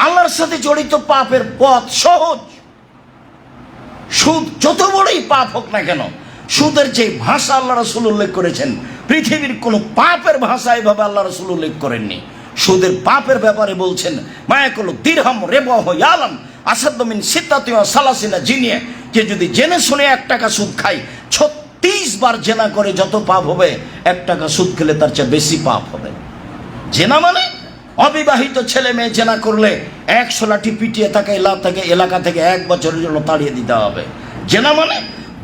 আল্লাহর সাথে জড়িত পাপের পথ সহজ। সুদ যত বড়ই পাপ হোক না কেন, সুদের যে ভাষা আল্লাহ রাসূল উল্লেখ করেছেন, পৃথিবীর কোনো পাপের ভাষা এভাবে আল্লাহ রাসূল উল্লেখ করেননি। সুদের পাপের ব্যাপারে বলছেন, মায়াকুল দিরহাম রেবাহ ইয়ালাম আসাদ্দু মিন সিত্তাতি ওয়া সালাসিনা জিনিয়া। কে যদি জেনে শুনে 1 টাকা সুদ খায়, 36 বার জেনা করে যত পাপ হবে, 1 টাকা সুদ খেলে তার চেয়ে বেশি পাপ হবে। জেনা মানে অবিবাহিত ছেলে মেয়ে জেনা করলে 100 লাঠি পিটিয়ে তাকে এলাকা থেকে 1 বছরের জন্য তাড়িয়ে দিতে হবে। জেনা মানে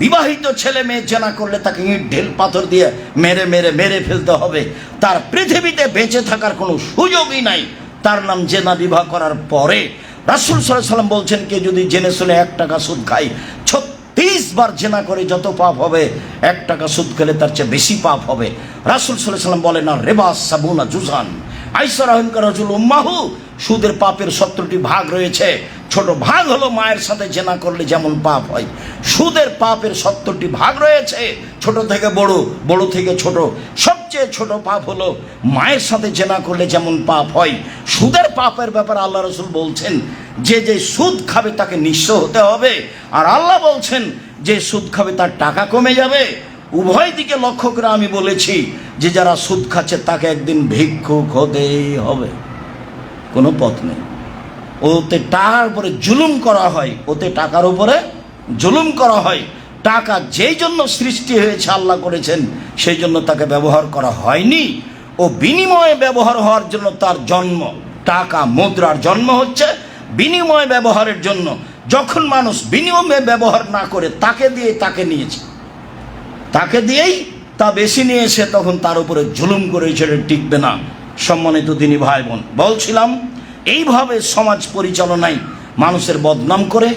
বিবাহিত ছেলে মেয়ে জেনা করলে তাকে ইট ঢেল পাথর দিয়ে মেরে মেরে মেরে ফেলতে হবে। তার পৃথিবীতে বেঁচে থাকার কোনো সুযোগই নাই। তার নাম জেনা বিবাহ করার পরে রাসূল সাল্লাল্লাহু আলাইহি ওয়াসাল্লাম বলছেন, কে যদি জেনে শুনে 1 টাকা সুদ খায়, 36 বার জেনা করে যত পাপ হবে, 1 টাকা সুদ খেলে তার চেয়ে বেশি পাপ হবে। রাসূল সাল্লাল্লাহু আলাইহি ওয়াসাল্লাম বলেন, রেবাস সাবুনা জুজান আইসা রাহুল রাজুল উম্মাহু। সুদের পাপের 70টি ভাগ রয়েছে। ছোট ভাগ হলো মায়ের সাথে জেনা করলে যেমন পাপ হয়। সুদের পাপের 70টি ভাগ রয়েছে, ছোট থেকে বড়, বড় থেকে ছোট। সবচেয়ে সবচেয়ে ছোট পাপ হলো মায়ের সাথে জেনা করলে যেমন পাপ হয়, সুদের পাপের ব্যাপারে আল্লাহ রসুল বলছেন যে যে সুদ খাবে তাকে নিঃস্ব হতে হবে, আর আল্লাহ বলছেন যে সুদ খাবে তার টাকা কমে যাবে। উভয় দিকে লক্ষ্য করে আমি বলেছি যে যারা সুদ খাচ্ছে তাকে একদিন ভিক্ষুক হতেই হবে, কোনো পথ নেই। ওতে টাকার উপরে জুলুম করা হয়, ওতে টাকার উপরে জুলুম করা হয়। টাকা যেই জন্য সৃষ্টি হয়েছে আল্লাহ করেছেন, সেই জন্য তাকে ব্যবহার করা হয়নি। ও বিনিময়ে ব্যবহার হওয়ার জন্য তার জন্ম। টাকা মুদ্রার জন্ম হচ্ছে বিনিময় ব্যবহারের জন্য। যখন মানুষ বিনিময়ে ব্যবহার না করে তাকে নিয়েছে, তাকে দিয়েই তা বেশি নিয়েছে, তখন তার উপরে জুলুম করে ছেড়ে টিকবে না। সম্মানিত দিনী ভাই বোন, বলছিলাম এইভাবে সমাজ পরিচালনায় মানুষের বদনাম করে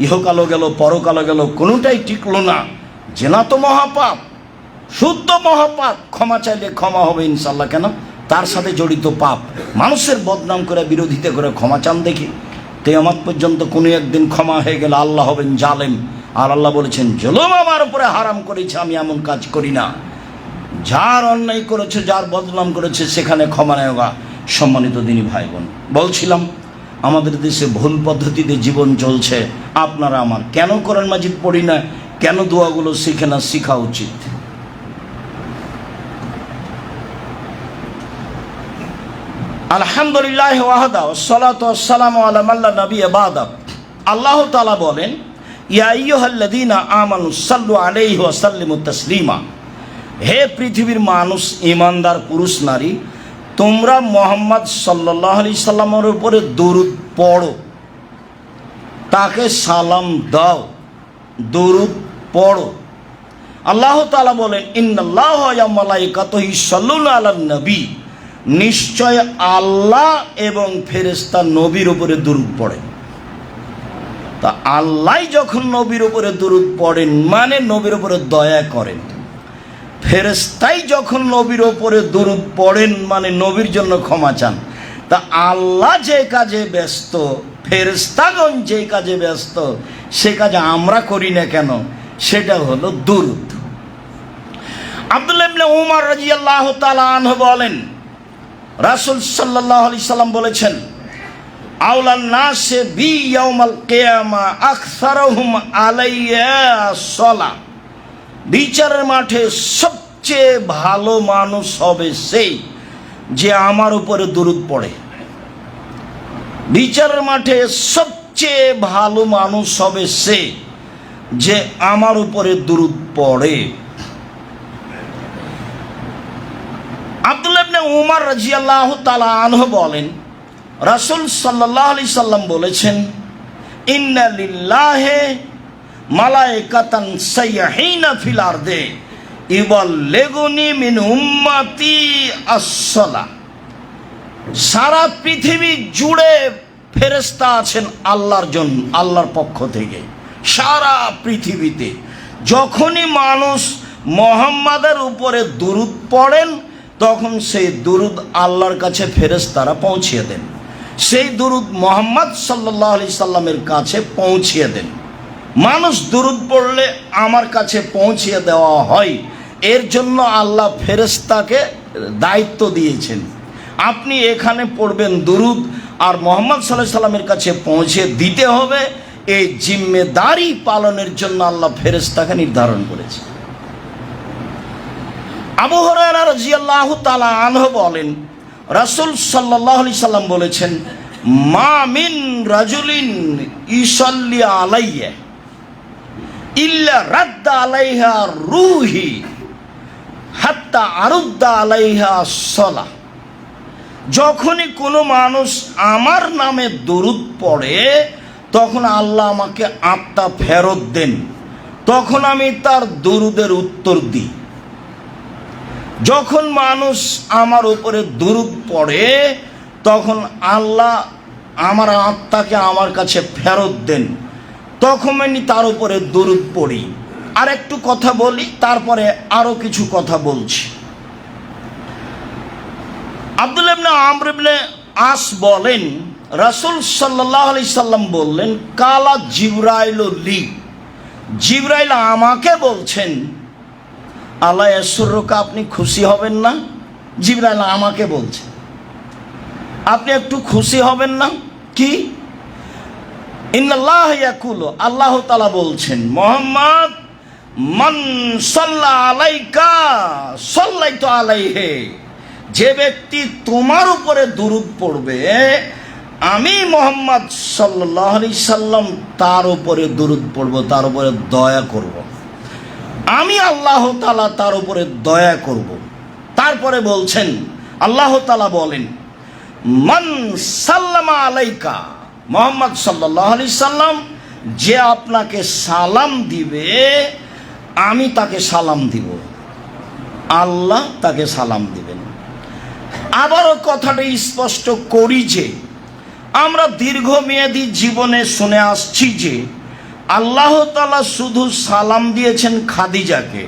ইহকালও গেল পরকালও গেল, কোনোটাই টিকলো না। জেনা তো মহাপাপ, শুদ্ধ মহাপাপ, ক্ষমা চাইলে ক্ষমা হবে ইনশাল্লাহ। কেন? তার সাথে জড়িত পাপ। মানুষের বদনাম করে বিরোধিতা করে ক্ষমা চান দেখি? কিয়ামত পর্যন্ত কোনো একদিন ক্ষমা হয়ে গেলে আল্লাহ হবেন জালেম। আর আল্লাহ বলেছেন জুলুম আমার উপরে হারাম করেছে, আমি এমন কাজ করি না। যার অন্যায় করেছে, যার বদনাম করেছে, সেখানে ক্ষমা নেওয়া। সম্মানিত দিনী ভাই বোন, বলছিলাম আমাদের দেশে ভুল পদ্ধতিতে জীবন চলছে। আপনারা আমার কেন কোরআন মাজিদ পড়ি না, কেন দোয়াগুলো শিখে না? শেখা উচিত। আলহামদুলিল্লাহ ওয়াহদা ওয়াসসালাতু ওয়াসসালামু আলা মান লা নাবিয়্যা বা'দা। আল্লাহ তাআলা বলেন, ইয়া আইয়ুহাল্লাযীনা আমানু সাল্লু আলাইহি ওয়া সাল্লিমু তাসলিমা। হে পৃথিবীর মানুষ, ঈমানদার পুরুষ নারী, তোমরা মুহাম্মদ সাল্লাল্লাহু আলাইহি সাল্লামের উপরে দরুদ পড়ো, তাকে সালাম দাও, দরুদ পড়ো। আল্লাহ তাআলা বলেন, ইন্নাল্লাহা ওয়া মালাইকাতুহু ইউসাল্লুনা আলান নবী। নিশ্চয় আল্লাহ এবং ফেরেশতা নবীর উপরে দরুদ পড়ে। তা আল্লাহ যখন নবীর উপরে দরুদ পড়েন মানে নবীর উপরে দয়া করেন। ফেরেশতাই যখন নবীর উপরে দরুদ পড়েন মানে নবীর জন্য ক্ষমা চান। তা আল্লাহ যে কাজে ব্যস্ত, ফেরেশতাগণ যে কাজে ব্যস্ত, সে কাজে আমরা করি না কেন? সেটা হলো দরুদ। আব্দুল্লাহ ইবনে উমর রাদিয়াল্লাহু তাআলা আনহু বলেন, রাসূল সাল্লাল্লাহু আলাইহি সাল্লাম বলেছেন, আওলান নাসে বি ইয়াউমাল কিয়ামা আকসারুহুম আলাইয়া সালাহ। বিচারের মাঠে সবচেয়ে ভালো মানুষ হবে সেই যে আমার উপরে দরুদ পড়ে। বিচারের মাঠে সবচেয়ে ভালো মানুষ হবে সে যে আমার উপরে দরুদ পড়ে। আব্দুল্লাহ ইবনে উমর রাদিয়াল্লাহু তাআলা আনহু বলেন, রাসূল সাল্লাল্লাহু আলাইহি সাল্লাম বলেছেন, ইন্না লিল্লাহি মালাইকাতান সাইয়্যিহিনা ফিল আরদে ইবাল্লিগুনি মিন উম্মতি আস-সালাহ। সারা পৃথিবী জুড়ে ফেরেশতা আছেন আল্লাহর জন্য, আল্লাহর পক্ষ থেকে। সারা পৃথিবীতে যখনই মানুষ মুহাম্মাদের উপরে দরুদ পড়েন তখন সেই দরুদ আল্লাহর কাছে ফেরেশতারা পৌঁছিয়ে দেন। সেই দরুদ মুহাম্মদ সাল্লাল্লাহু আলাইহি সাল্লামের কাছে পৌঁছিয়ে দেন। মানুষ দরুদ পড়লে আমার কাছে পৌঁছিয়ে দেওয়া হয়, এর জন্য আল্লাহ ফেরেশতাকে দায়িত্ব দিয়েছেন। আপনি এখানে পড়বেন দরুদ, আর মুহাম্মদ সাল্লাল্লাহু আলাইহি সাল্লামের কাছে পৌঁছে দিতে হবে। এই জিম্মেদারি পালনের জন্য আল্লাহ ফেরেশতাকে নির্ধারণ করেছে। আবু হুরায়রা রাদিয়াল্লাহু তাআলা আনহু বলেন, রাসূল সাল্লাল্লাহু আলাইহি সাল্লাম বলেছেন, মা মিন রাজুলিন ইসাল্লি আলাইয়া ইল্লা রাদ্দা আলাইহা রূহি হাত্তা আরুদ্দা আলাইহা সালাহ। যখনই কোনো মানুষ আমার নামে দরুদ পড়ে তখন আল্লাহ আমাকে আত্মা ফেরত দেন, তখন আমি তার দরুদের উত্তর দিই। যখন মানুষ আমার উপরে দরুদ পড়ে তখন আল্লাহ আমার আত্মাকে আমার কাছে ফেরত দেন, তখন আমি তার উপরে দরুদ পড়ি। আর একটু কথা বলি, তারপরে আরো কিছু কথা বলছি। আব্দুল্লাহ ইবনে আমর ইবনে আস বলেন, রাসূল সাল্লাল্লাহু আলাইহি সাল্লাম বললেন, কালা জিবরাইল লি, জিবরাইল আমাকে বলছেন, আল্লাহ ইয়াসুরুকা, আপনি খুশি হবেন না? জিবরাইল আমাকে বলছে আপনি একটু খুশি হবেন না? কি? ইন্নাল্লাহ ইয়াকুলু, আল্লাহ তাআলা বলছেন, মুহাম্মদ মান সাল্লা আলাইকা সাল্লাইতু আলাইহি, যে ব্যক্তি তোমার উপরে দুরূদ পড়বে আমি মুহাম্মদ সাল্লাল্লাহু আলাইহি সাল্লাম তার উপরে দুরূদ পড়ব, তার উপরে দয়া করব। আমি আল্লাহ তাআলা তার উপরে দয়া করব। তারপরে বলছেন, আল্লাহ তাআলা বলেন, মান সাল্লামা আলাইকা, মুহাম্মদ সাল্লাল্লাহু আলাইহি সাল্লাম যে আপনাকে সালাম দিবে আমি তাকে সালাম দিব, আল্লাহ তাকে সালাম দিবেন। আবারও কথাটা স্পষ্ট করি যে আমরা দীর্ঘমেয়াদী জীবনে শুনে আসছি যে আল্লাহ তাআলা শুধু সালাম দিয়েছেন খাদিজাকে।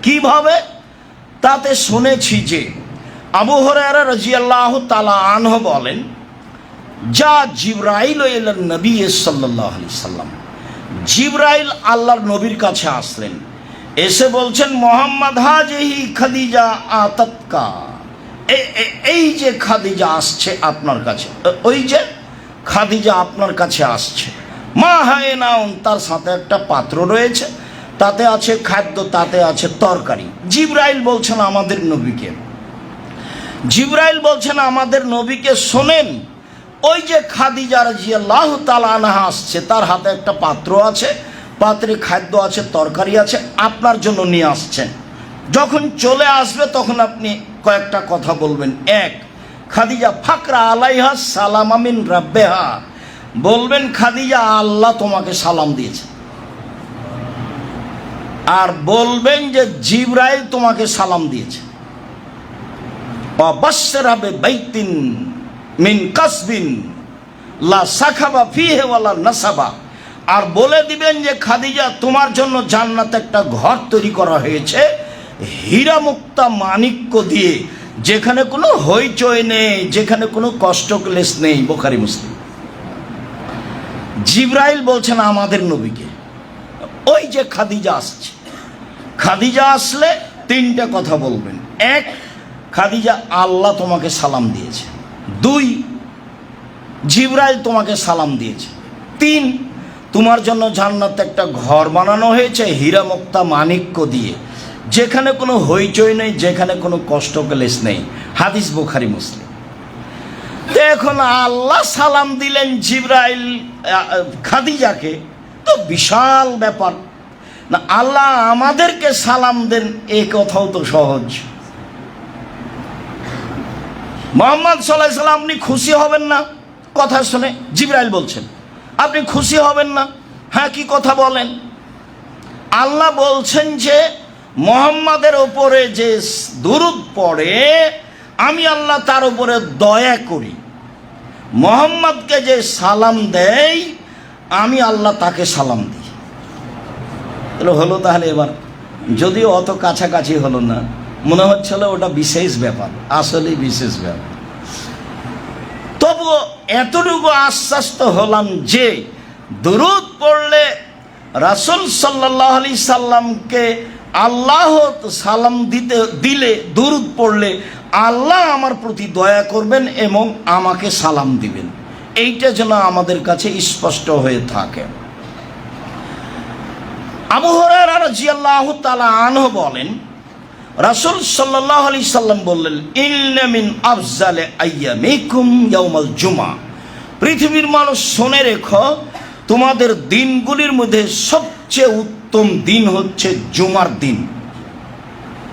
কিভাবে? তাতে শুনেছি যে আবু হুরায়রা রাদিয়াল্লাহু তাআলা আনহু বলেন, যা জিবরাইল ইলান নবী সাল্লাল্লাহু আলাইহি সাল্লাম, জিবরাইল আল্লাহর নবীর কাছে আসলেন, এসে বলছেন, মুহাম্মদ হাজিহি খাদিজা আতাতকা, এই যে খাদিজা আসছে আপনার কাছে, ওই যে খাদিজা আপনার কাছে আসছে, মা হায়নাউন, তার সাথে একটা পাত্র রয়েছে, তাতে আছে খাদ্য, তাতে আছে তরকারি। জিবরাইল বলছেন আমাদের নবীকে, জিবরাইল বলছেন আমাদের নবীকে, শোনেন ওই যে খাদিজা রাদিয়াল্লাহু তাআলা আনহা আসছে, তার হাতে একটা পাত্র আছে, পাত্রে খাদ্য আছে, তরকারি আছে, আপনার জন্য নিয়ে আসছেন। যখন চলে আসবে তখন আপনি কয়েকটা কথা বলবেন। এক, খাদিজা ফাকরা আলাইহা সালাম মিন রাব্বিহা, বলবেন খাদিজা আল্লাহ তোমাকে সালাম দিয়েছে। আর বলবেন যে জিবরাইল তোমাকে সালাম দিয়েছে। ওয়াবাশশিরহা বিবাইতিন মিন কাসবিন লা সাখাবা ফিহি ওয়ালা নাসাবা, আর বলে দিবেন যে খাদিজা তোমার জন্য জান্নাতে একটা ঘর তৈরি করা হয়েছে হীরা মুক্তা মাণিক্য দিয়ে, যেখানে কোনো হইচই নেই, যেখানে কোনো কষ্ট ক্লেশ নেই। বুখারী মুসলিম। জিবরাইল বলছেন আমাদের নবীকে, ওই যে খাদিজা আসছে, খাদিজা আসলে তিনটা কথা বলবেন। এক, খাদিজা আল্লাহ তোমাকে সালাম দিয়েছে। দুই, জিবরাইল তোমাকে সালাম দিয়েছে। তিন, তোমার জন্য জান্নাতে একটা ঘর বানানো হয়েছে হীরা মুক্তা মাণিক্য দিয়ে, যেখানে কোনো হইচই নেই, যেখানে কোনো কষ্ট ক্লেশ নেই। হাদিস বুখারী মুসলিম। এখন আল্লাহ সালাম দিলেন জিবরাইল খাদিজাকে, তো বিশাল ব্যাপার না। আল্লাহ আমাদেরকে সালাম দেন, এই কথাও তো সহজ। মুহাম্মদ সাল্লাল্লাহু আলাইহি সাল্লাম আপনি খুশি হবেন না? কথা শুনে জিবরাইল বলছেন আপনি খুশি হবেন না? হ্যাঁ, কি কথা বলেন? আল্লাহ বলছেন যে মুহাম্মাদের ওপরে যে দুরূদ পড়ে আমি আল্লাহ তার উপরে দয়া করি, মুহাম্মদকে যে সালাম দেয় আমি আল্লাহ তাকে সালাম দিই। হলো তাহলে এবার, যদিও অত কাছাকাছি হলো না, মনে হচ্ছিল ওটা বিশেষ ব্যাপার, আসলেই বিশেষ ব্যাপার। তবুও এতটুকু আশ্বস্ত হলাম যে দুরূদ পড়লে রাসূল সাল্লাল্লাহু আলাইহি সাল্লামকে আল্লাহ সালাম দিলে, দুরূদ পড়লে আল্লাহ আমার প্রতি দয়া করবেন এবং আমাকে সালাম দিবেন। এইটা যেন আমাদের কাছে স্পষ্ট হয়ে থাকে। আবু হুরায়রা রাদিয়াল্লাহু তাআলা আনহু বলেন, রাসূল সাল্লাল্লাহু আলাইহি সাল্লাম বললেন, ইন্না মিন আফজালি আইয়ামিকুম ইয়াউমাল জুমআ, পৃথিবীর মানুষ শুনে রেখো, তোমাদের দিনগুলির মধ্যে সবচেয়ে উত্তম দিন হচ্ছে জুমার দিন।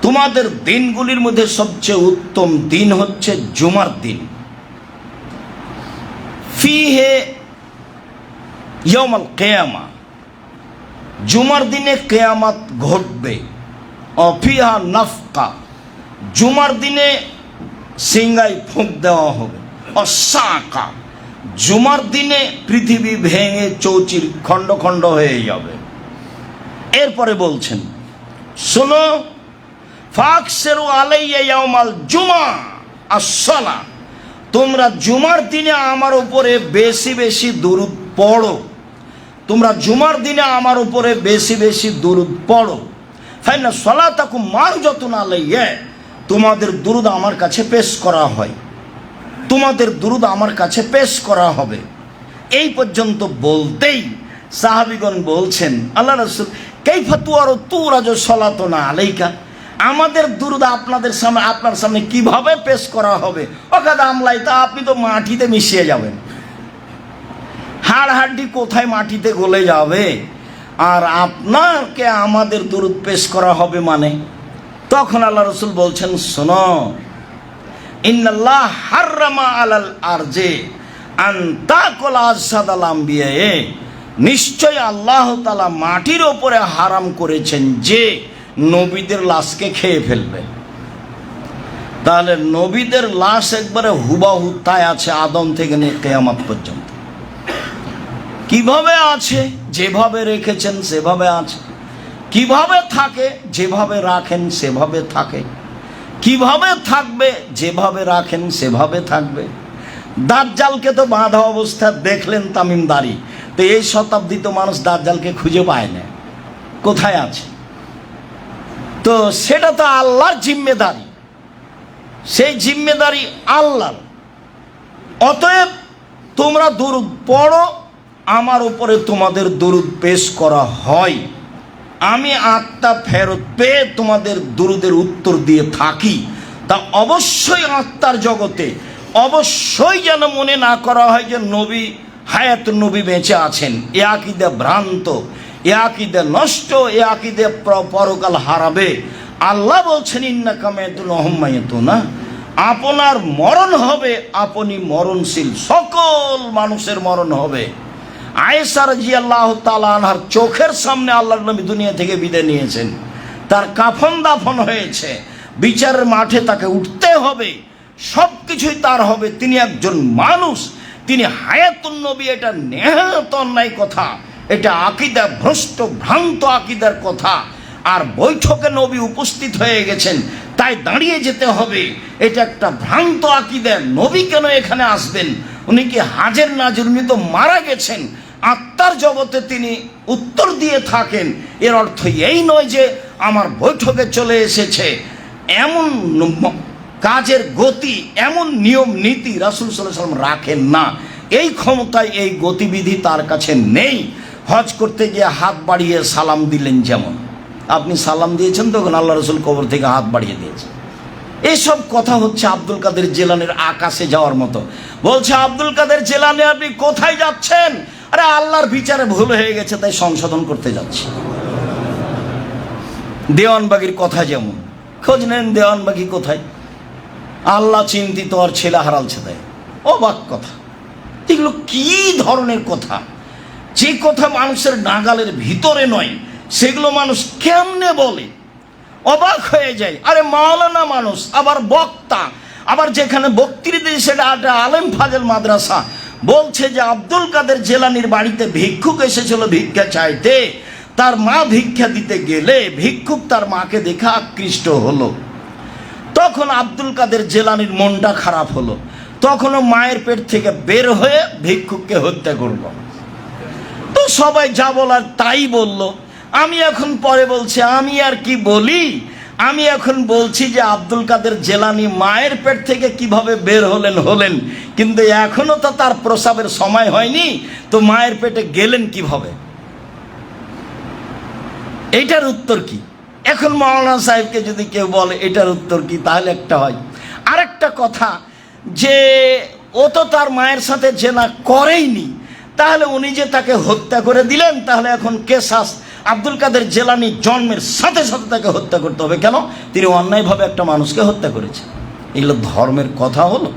তোমাদের দিনগুলির মধ্যে সবচেয়ে উত্তম দিন হচ্ছে জুমার দিন। ফিহে ইয়াউমাল কিয়ামা, জুমার দিনে কিয়ামত ঘটবে। অফিহা নাফকা, জুমার দিনে সিংহায় ফুঁক দেওয়া হবে। অসাকা, জুমার দিনে পৃথিবী ভেঙে চৌচির খণ্ড খণ্ড হয়ে যাবে। এরপরে বলছেন, শোনো, ফাকসিরু আলাইয়া ইয়াউমাল জুমা আসসালা, তোমরা জুমার দিনে আমার উপরে বেশি বেশি দুরূদ পড়ো। তোমরা জুমার দিনে আমার উপরে বেশি বেশি দুরূদ পড়ো। ফাইনা সালাতাকুম মারজাতুন আলাইয়া, তোমাদের দুরূদ আমার কাছে পেশ করা হয়, তোমাদের দুরূদ আমার কাছে পেশ করা হবে। এই পর্যন্ত বলতেই সাহাবীগণ বলছেন, আল্লাহ রাসূল কাইফা তুরাজু সালাতুনা আলাইকা, আমাদের দুরূদ আপনাদের সামনে, আপনার সামনে কিভাবে পেশ করা হবে? ওকাদ আমলাই, তা আপনি তো মাটিতে মিশিয়ে যাবেন, হাড় হাড্ডি কোথায় মাটিতে গলে যাবে, আর আপনাকে আমাদের দুরূদ পেশ করা হবে মানে? তখন আল্লাহ রাসূল বলছেন, শোনো, ইন্নাল্লাহ হাররামা আলাল আরজে আন তাকুল আজসাদাল আমবিয়া, নিশ্চয় আল্লাহ তাআলা মাটির ওপরে হারাম করেছেন যে নবীদের লাশকে খেয়ে ফেলবে। তাহলে নবীদের লাশ একবারে হুবাহু তাই আছে, আদম থেকে নিয়ে কিয়ামত পর্যন্ত কিভাবে আছে, যেভাবে রেখেছেন সেভাবে আছে, কিভাবে থাকে, যেভাবে রাখেন সেভাবে থাকে, কিভাবে থাকবে, যেভাবে রাখেন সেভাবে থাকবে। দাজ্জালকে তো বাঁধা অবস্থা দেখলেন তামিমদারি, তো এই শতাব্দীতে মানুষ দাজ্জালকে খুঁজে পায় না, কোথায় আছে? তো সেটা তো আল্লাহর জিম্মেদারি, সেই জিম্মেদারি আল্লাহর। অতএব তোমরা দুরূদ পড়ো, আমার উপরে তোমাদের দুরূদ পেশ করা হয়, আমি আত্মা ফেরত পেয়ে তোমাদের দুরূদের উত্তর দিয়ে থাকি। তা অবশ্যই আত্মার জগতে অবশ্যই যেন মনে না করা হয় যে নবী হায়াত, নবী বেঁচে আছেন। এ আকীদা ভ্রান্ত, এ আকীদা নষ্ট, এ আকীদা পরকাল হারাবে। আল্লাহ বলছেন ইন্নাকা মাইতুন ওয়া হুম মাইতুনা, আপনার মরণ হবে, আপনি মরণশীল, সকল মানুষের মরণ হবে। আয়েশা রাদিয়াল্লাহু তাআলা আনহার চোখের সামনে আল্লাহর নবী দুনিয়া থেকে বিদায় নিয়েছেন, তার কাফন দাফন হয়েছে, বিচারের মাঠে তাকে উঠতে হবে, সব কিছুই তার হবে। তিনি একজন মানুষ, তিনি হায়াতুন নবী, এটা নেহাত অন্যায় কথা, এটা আকীদা ভ্রষ্ট, ভ্রান্ত আকীদার কথা। আর বৈঠকে নবী উপস্থিত হয়ে গেছেন, তাই দাঁড়িয়ে যেতে হবে, এটা একটা ভ্রান্ত আকীদা। নবী কেন এখানে আসবেন? উনি কি হাজের নাজির? উনি তো মারা গেছেন, আত্মার জগতে তিনি উত্তর দিয়ে থাকেন। এর অর্থ এই নয় যে আমার বৈঠকে চলে এসেছে। এমন কাজের গতি, এমন নিয়ম নীতি রাসূল সাল্লাল্লাহু আলাইহি ওয়াসাল্লাম রাখেন না, এই ক্ষমতায়, এই গতিবিধি তার কাছে নেই। হজ করতে গিয়ে হাত বাড়িয়ে সালাম দিলেন, যেমন আপনি সালাম দিয়েছেন, তখন আল্লাহ রাসূল কবর থেকে হাত বাড়িয়ে দিয়েছেন। এইসব কথা হচ্ছে আব্দুল কাদের জিলানীর আকাশে যাওয়ার মতো। বলছে, আব্দুল কাদের জিলানী আপনি কোথায় যাচ্ছেন? আরে আল্লাহর বিচারে ভুল হয়ে গেছে, তাই সংশোধন করতে যাচ্ছি। দেওয়ানবাগির কথা যেমন, খোঁজ নেন দেওয়ানবাগি কোথায়, আল্লাহ চিন্তিত আর ছেলে হারালছে, তাই অবাক কথা। এগুলো কি ধরনের কথা? যে কথা মানুষের নাগালের ভিতরে নয়, সেগুলো মানুষ কেমনে বলে, অবাক হয়ে যায়। আরে মাওলানা মানুষ, আবার বক্তা, আবার যেখানে বক্তৃতা সেটা একটা আলেম ফাজেল মাদ্রাসা, বলছে যে আব্দুল কাদের জিলানীর বাড়িতে ভিক্ষুক এসেছিল ভিক্ষা চাইতে, তার মা ভিক্ষা দিতে গেলে ভিক্ষুক তার মাকে দেখে আকৃষ্ট হলো। তখন আব্দুল কাদের জিলানীর মনটা খারাপ হলো, তখনও মায়ের পেট থেকে বের হয়ে ভিক্ষুককে হত্যা করব। তো সবাই যা বলার তাই বলল। আমি এখন পরে বলছি, আমি আর কি বলি, আমি এখন বলছি যে আব্দুল কাদের জিলানী মায়ের পেট থেকে কিভাবে বের হলেন, কিন্তু এখনো তো তার প্রসাবের সময় হয়নি, তো মায়ের পেটে গেলেন কিভাবে? এইটার উত্তর কি? এখন মাওলানা সাহেবকে যদি কেউ বলে এটার উত্তর কি, তাহলে একটা হয়। আরেকটা কথা যে ও তো তার মায়ের সাথে জেনা করেইনি, তাহলে উনি যে তাকে হত্যা করে দিলেন, তাহলে এখন কেসাস আব্দুল কাদের জিলানী জন্মের সাথে সাথে তাকে হত্যা করতে হবে। কেন? তিনি অন্যায়ভাবে একটা মানুষকে হত্যা করেছেন। এগুলো ধর্মের কথা হলো?